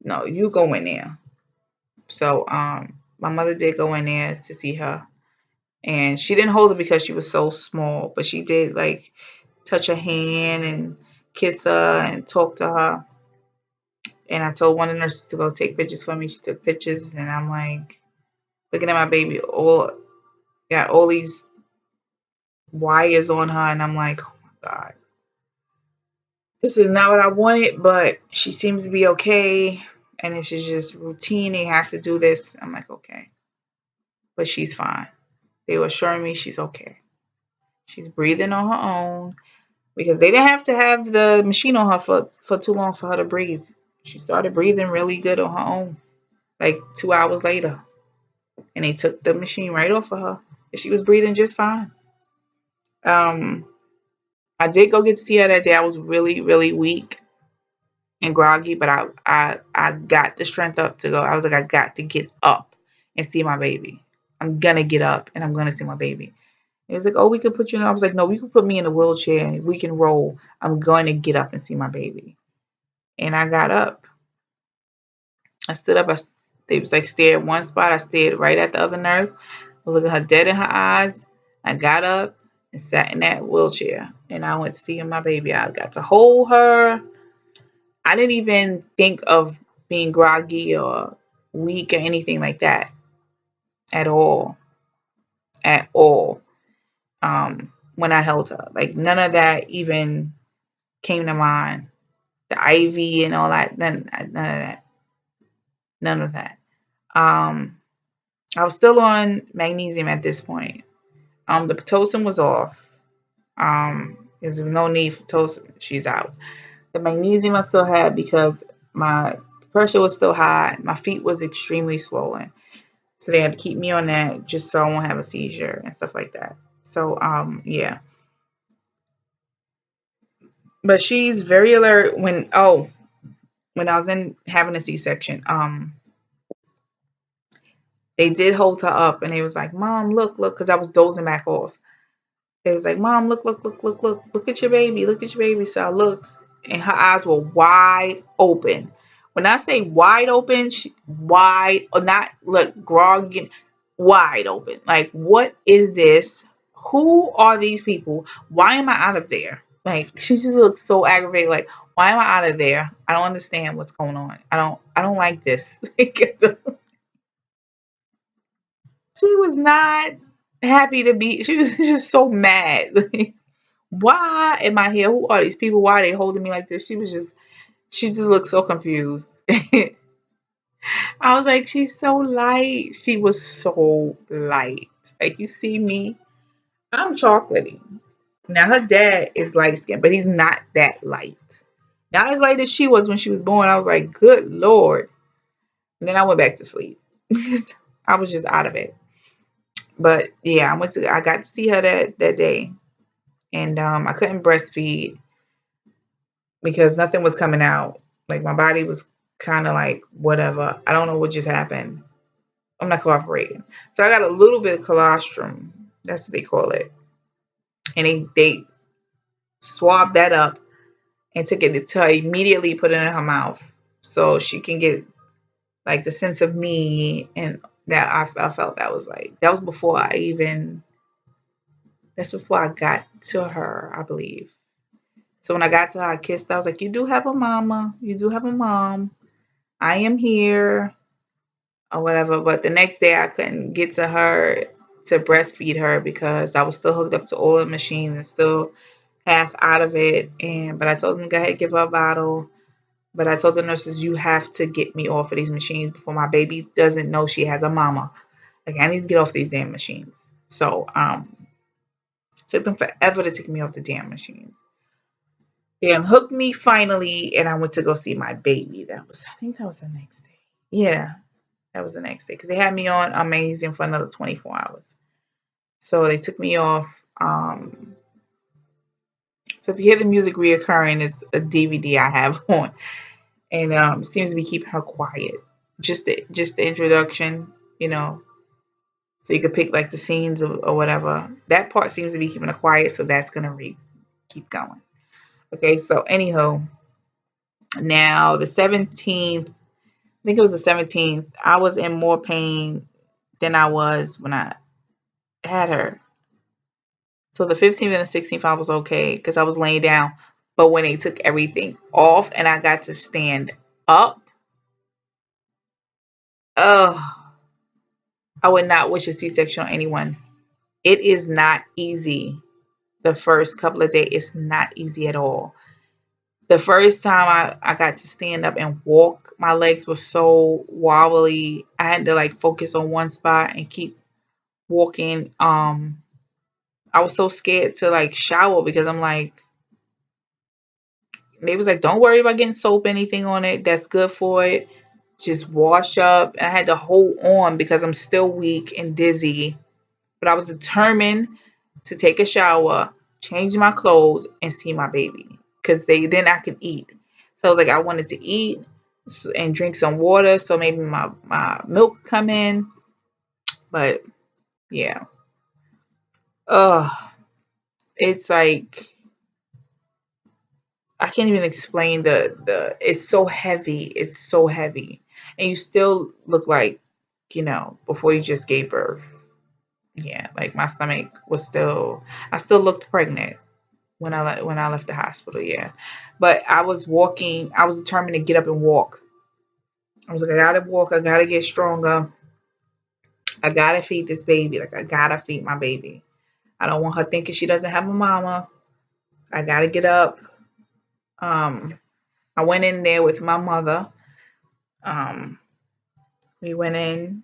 no, you go in there. So my mother did go in there to see her, and she didn't hold her because she was so small, but she did like touch her hand and kiss her and talk to her. And I told one of the nurses to go take pictures for me. She took pictures, and I'm like looking at my baby, all got all these wires on her, and I'm like, oh my god, this is not what I wanted, but she seems to be okay, and this is just routine. They have to do this. I'm like, okay, but she's fine. They were assuring me she's okay. She's breathing on her own because they didn't have to have the machine on her for too long for her to breathe. She started breathing really good on her own, like 2 hours later, and they took the machine right off of her, and she was breathing just fine. Um, I did go get to see her that day. I was really, really weak and groggy, but I got the strength up to go. I was like, I got to get up and see my baby. I'm gonna get up and I'm gonna see my baby. He was like, oh, we could put you in. I was like, no, we could put me in a wheelchair. We can roll. I'm going to get up and see my baby. And I got up. I stood up. They was like stared one spot. I stared right at the other nurse. I was looking her dead in her eyes. I got up and sat in that wheelchair. And I went to see my baby. I got to hold her. I didn't even think of being groggy or weak or anything like that at all. At all. When I held her. Like none of that even came to mind. The IV and all that, none of that. None of that. Um, I was still on magnesium at this point. The Pitocin was off. There's no need for Pitocin. She's out. The magnesium I still had because my pressure was still high. My feet was extremely swollen. So they had to keep me on that just so I won't have a seizure and stuff like that. So, yeah. But she's very alert when I was in having a C-section, they did hold her up and they was like, Mom, look, because I was dozing back off. They was like, Mom, look at your baby, look at your baby. So I looked and her eyes were wide open. When I say wide open, wide, or not, look, groggy, wide open. Like, what is this? Who are these people? Why am I out of there? Like, she just looks so aggravated. Like, why am I out of there? I don't understand what's going on. I don't like this. She was not happy to be. She was just so mad. Like, why am I here? Who are these people? Why are they holding me like this? She just looked so confused. I was like, she's so light. She was so light. Like, you see me, I'm chocolatey. Now her dad is light skinned, but he's not that light. Not as light as she was when she was born. I was like, good Lord. And then I went back to sleep. I was just out of it. But yeah, I got to see her that day. And I couldn't breastfeed because nothing was coming out. Like my body was kind of like whatever. I don't know what just happened. I'm not cooperating. So I got a little bit of colostrum. That's what they call it. And they swabbed that up and took it to immediately put it in her mouth so she can get like the sense of me. And that I felt that was before that's before I got to her, I believe. So when I got to her, I kissed her. I was like, you do have a mama. You do have a mom. I am here or whatever. But the next day I couldn't get to her to breastfeed her because I was still hooked up to all the machines and still half out of it. But I told them, go ahead, give her a bottle. But I told the nurses, you have to get me off of these machines before my baby doesn't know she has a mama. Like, I need to get off these damn machines. So, it took them forever to take me off the damn machines. They unhooked me finally, and I went to go see my baby. I think that was the next day. Yeah, that was the next day because they had me on Amazing for another 24 hours. So they took me off. So if you hear the music reoccurring, it's a DVD I have on, and it seems to be keeping her quiet. Just the introduction, you know. So you could pick like the scenes or whatever. That part seems to be keeping it quiet, so that's gonna keep going. Okay, so anyhow, now the 17th, I think it was the 17th, I was in more pain than I was when I had her. So the 15th and the 16th, I was okay because I was laying down. But when they took everything off and I got to stand up, oh, I would not wish a C-section on anyone. It is not easy. The first couple of days, it's not easy at all. The first time I got to stand up and walk, my legs were so wobbly. I had to like focus on one spot and keep walking. I was so scared to like shower because I'm like, they was like, don't worry about getting soap, anything on it. That's good for it. Just wash up. And I had to hold on because I'm still weak and dizzy. But I was determined to take a shower, change my clothes, and see my baby. Because then I could eat. So I was like, I wanted to eat and drink some water so maybe my milk come in. But yeah. Ugh. It's like I can't even explain the it's so heavy. It's so heavy. And you still look like, before you just gave birth. Yeah, like my stomach was still I still looked pregnant when I left the hospital, yeah. But I was walking, I was determined to get up and walk. I was like, I gotta walk, I gotta get stronger. I gotta feed this baby. Like I gotta feed my baby. I don't want her thinking she doesn't have a mama. I gotta get up. Um, I went in there with my mother. Um, we went in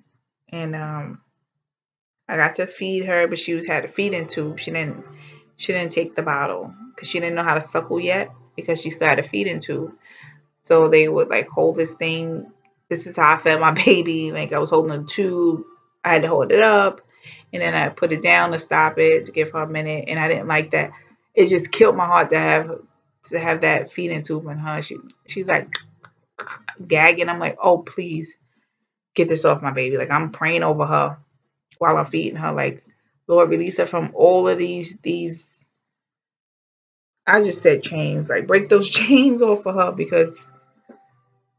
and I got to feed her, but had a feeding tube. She didn't take the bottle because she didn't know how to suckle yet because she still had a feeding tube. So they would like hold this thing. This is how I fed my baby. Like I was holding the tube. I had to hold it up and then I put it down to stop it to give her a minute. And I didn't like that. It just killed my heart to have that feeding tube in her. She's like gagging. I'm like, oh please get this off my baby. Like I'm praying over her while I'm feeding her. Like, Lord, release her from all of these. I just said chains. Like break those chains off of her because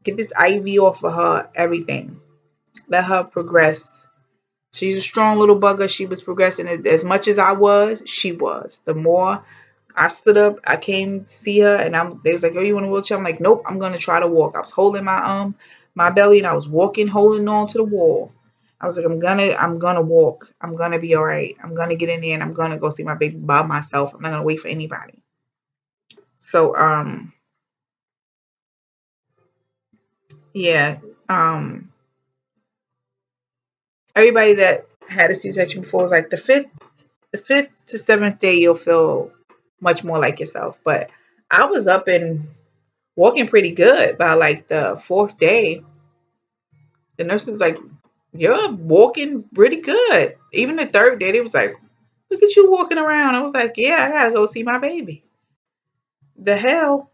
get this IV off of her. Everything. Let her progress. She's a strong little bugger. She was progressing as much as I was. She was. The more I stood up, I came to see her, and they was like, "Oh, you want a wheelchair?" I'm like, "Nope, I'm gonna try to walk." I was holding my belly, and I was walking, holding on to the wall. I was like, I'm gonna walk. I'm gonna be all right. I'm gonna get in there, and I'm gonna go see my baby by myself. I'm not gonna wait for anybody. So, yeah, everybody that had a C-section before was like the fifth to seventh day you'll feel much more like yourself. But I was up and walking pretty good by like the fourth day. The nurse was like, "You're walking pretty good." Even the third day, they was like, "Look at you walking around." I was like, "Yeah, I gotta go see my baby." The hell,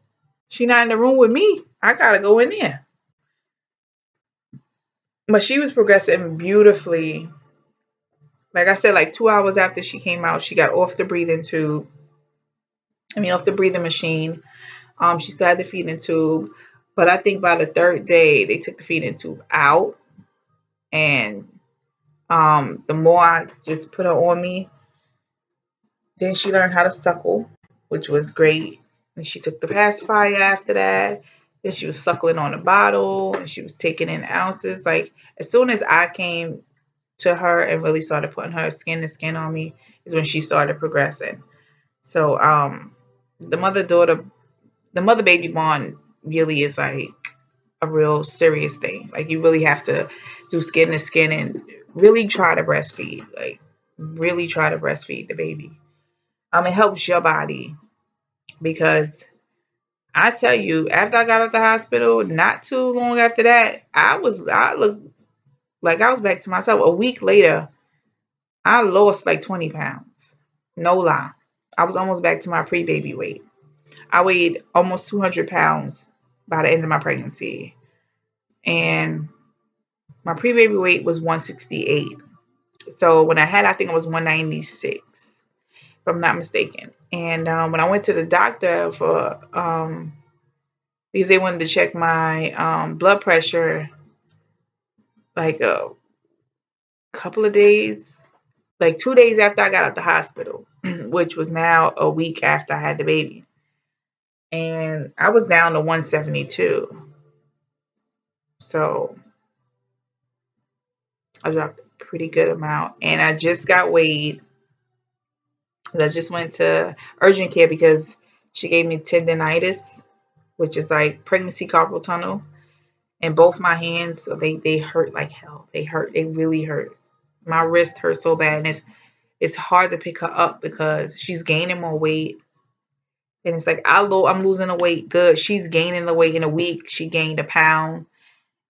she not in the room with me. I gotta go in there. But she was progressing beautifully. Like I said, like 2 hours after she came out, she got off the breathing tube. I mean, off the breathing machine. She still had the feeding tube, but I think by the third day they took the feeding tube out, and the more I just put her on me, then she learned how to suckle, which was great. And she took the pacifier after that. Then she was suckling on the bottle, and she was taking in ounces. Like as soon as I came to her and really started putting her skin to skin on me, is when she started progressing. So the mother baby bond really is like a real serious thing. Like you really have to do skin to skin and really try to breastfeed. Like really try to breastfeed the baby. It helps your body because I tell you, after I got out the hospital, not too long after that, I looked like I was back to myself. A week later, I lost like 20 pounds. No lie. I was almost back to my pre-baby weight. I weighed almost 200 pounds by the end of my pregnancy. And my pre-baby weight was 168. So when I had, I think it was 196, if I'm not mistaken. And when I went to the doctor for because they wanted to check my blood pressure like a couple of days, like 2 days after I got out the hospital, which was now a week after I had the baby. And I was down to 172. So I dropped a pretty good amount. And I just got weighed. I just went to urgent care because she gave me tendonitis, which is like pregnancy carpal tunnel. And both my hands, so they hurt like hell. They hurt. They really hurt. My wrist hurt so bad. And it's hard to pick her up because she's gaining more weight. And it's like I'm losing the weight good. She's gaining the weight in a week. She gained a pound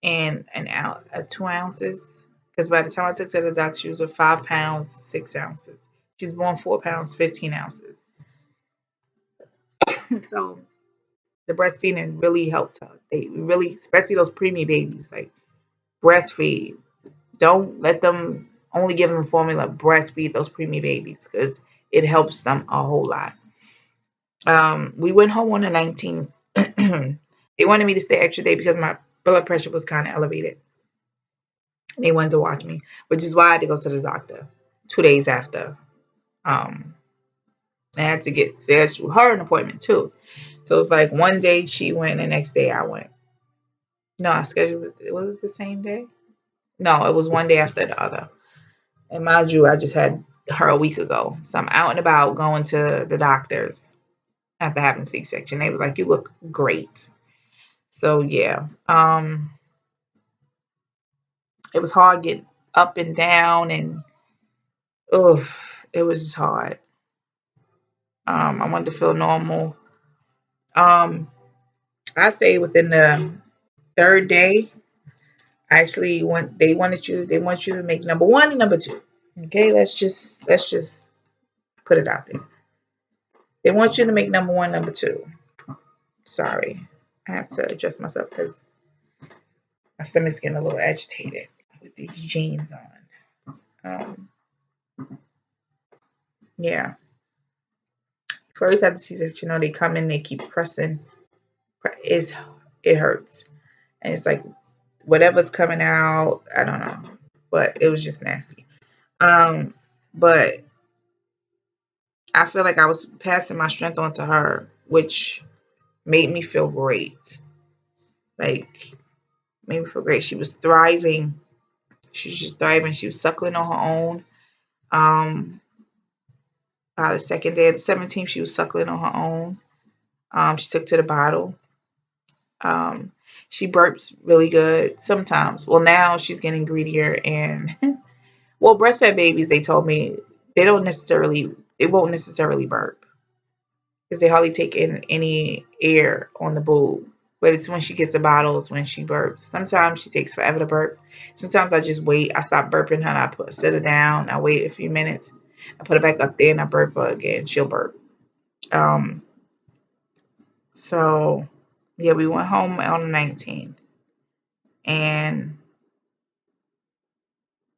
and 2 ounces. Because by the time I took her to the doctor, she was at 5 pounds 6 ounces. She was born 4 pounds 15 ounces. So the breastfeeding really helped her. They really, especially those preemie babies, like breastfeed. Don't let them only give them formula. Breastfeed those preemie babies because it helps them a whole lot. We went home on the 19th. They wanted me to stay extra day because my blood pressure was kind of elevated. They wanted to watch me, which is why I had to go to the doctor 2 days after. Um, I had to get scheduled her an appointment too. So it's like one day she went, the next day I went. No, I scheduled it. Was it the same day? No, it was one day after the other. And mind you, I just had her a week ago. So I'm out and about going to the doctors after having C-section. They was like, "You look great." So yeah, it was hard getting up and down, and it was just hard. I wanted to feel normal. Um, I say within the third day, actually, they want you to make number one and number two. Okay, let's just put it out there. They want you to make number one, number two. Sorry, I have to adjust myself because my stomach's getting a little agitated with these jeans on. Yeah. First after C-section, they come in, they keep pressing. It hurts, and it's like whatever's coming out, I don't know, but it was just nasty. But I feel like I was passing my strength on to her, which made me feel great. Like made me feel great. She was thriving. She was just thriving. She was suckling on her own. Um, by the second day, the 17th, she was suckling on her own. She took to the bottle. Um, she burps really good sometimes. Well, now she's getting greedier and well, breastfed babies, they told me they won't necessarily burp because they hardly take in any air on the boob. But it's when she gets the bottles when she burps. Sometimes she takes forever to burp. Sometimes I just wait. I stop burping her and set her down. I wait a few minutes. I put her back up there and I burp her again. She'll burp. Um, so yeah, we went home on the 19th. And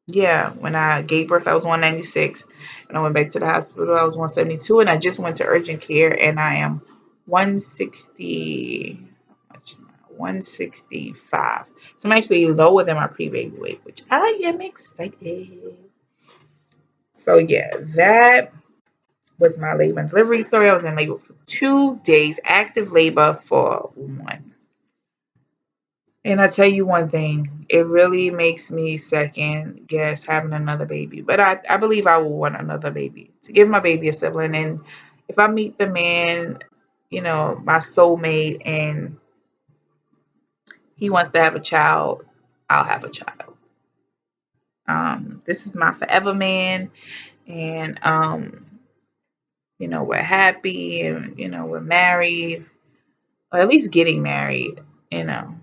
yeah, when I gave birth, I was 196. When I went back to the hospital, I was 172. And I just went to urgent care, and I am 160, 165. So I'm actually lower than my pre-baby weight, which I am excited. So yeah, that was my labor and delivery story. I was in labor for 2 days, active labor for one. And I tell you one thing, it really makes me second guess having another baby. But I believe I will want another baby to give my baby a sibling. And if I meet the man, my soulmate, and he wants to have a child, I'll have a child. This is my forever man. And, we're happy and, we're married, or at least getting married, you know.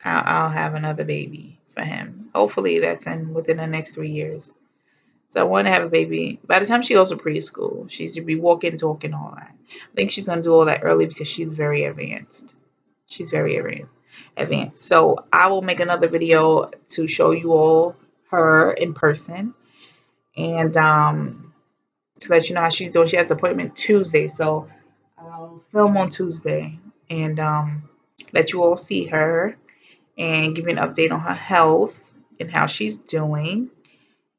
I'll have another baby for him. Hopefully that's within the next 3 years. So I want to have a baby. By the time she goes to preschool, she's to be walking, talking, all that. I think she's gonna do all that early because she's very advanced. She's very advanced. So I will make another video to show you all her in person, and to let you know how she's doing. She has an appointment Tuesday, so I'll film on Tuesday and let you all see her and give you an update on her health and how she's doing.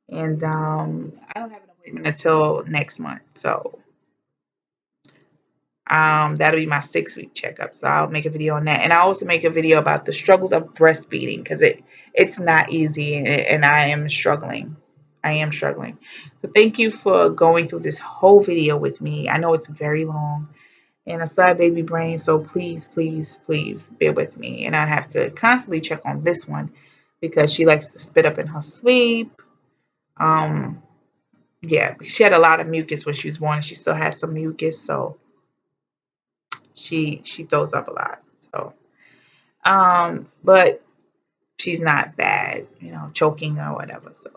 And I don't have an appointment until next month, so that'll be my 6 week checkup. So I'll make a video on that, and I also make a video about the struggles of breastfeeding because it's not easy, and I am struggling. I am struggling. So thank you for going through this whole video with me. I know it's very long, and I still have baby brain, so please, please, please bear with me. And I have to constantly check on this one because she likes to spit up in her sleep. Yeah, she had a lot of mucus when she was born. She still has some mucus, so she throws up a lot. So, but she's not bad, choking or whatever. So,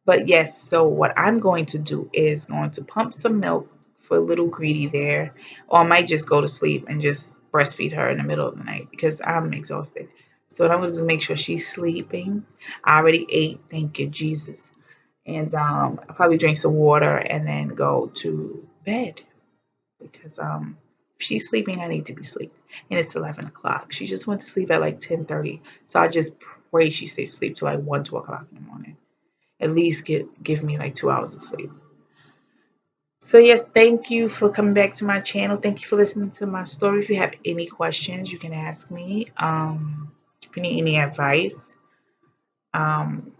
but yes, so what I'm going to do is going to pump some milk for little greedy there, or I might just go to sleep and just breastfeed her in the middle of the night because I'm exhausted. So I'm going to make sure she's sleeping. I already ate, thank you, Jesus. And I'll probably drink some water and then go to bed because if she's sleeping, I need to be sleeping. And it's 11 o'clock. She just went to sleep at like 10:30. So I just pray she stays asleep till like 1, 2 o'clock in the morning. At least give me like 2 hours of sleep. So yes, thank you for coming back to my channel. Thank you for listening to my story. If you have any questions, you can ask me. If you need any advice, um,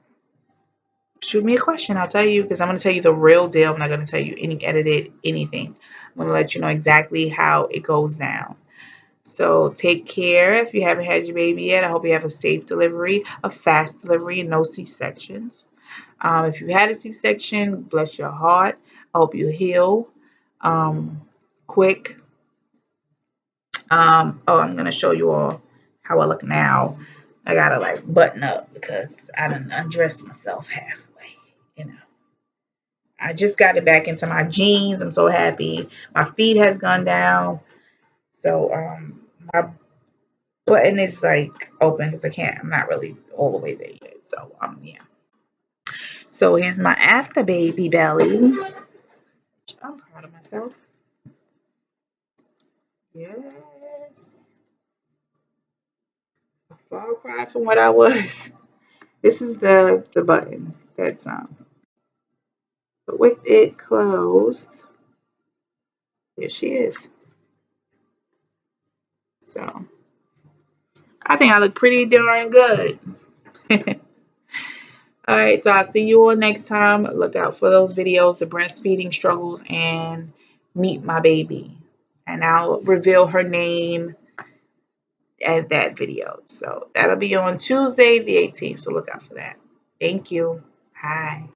shoot me a question. I'll tell you because I'm going to tell you the real deal. I'm not going to tell you any edited anything. I'm going to let you know exactly how it goes down. So take care. If you haven't had your baby yet, I hope you have a safe delivery, a fast delivery, no C-sections. If you had a C-section, bless your heart. I hope you heal quick. Oh, I'm going to show you all how I look now. I got to like button up because I done undressed myself halfway, I just got it back into my jeans. I'm so happy. My feet has gone down. So my button is like open because I'm not really all the way there yet. So yeah. So here's my after baby belly. I'm proud of myself. Yes. A far cry from what I was. This is the button that's with it closed. There she is. So I think I look pretty darn good. All right, so I'll see you all next time. Look out for those videos, the breastfeeding struggles, and meet my baby. And I'll reveal her name at that video. So that'll be on Tuesday, the 18th. So look out for that. Thank you. Bye.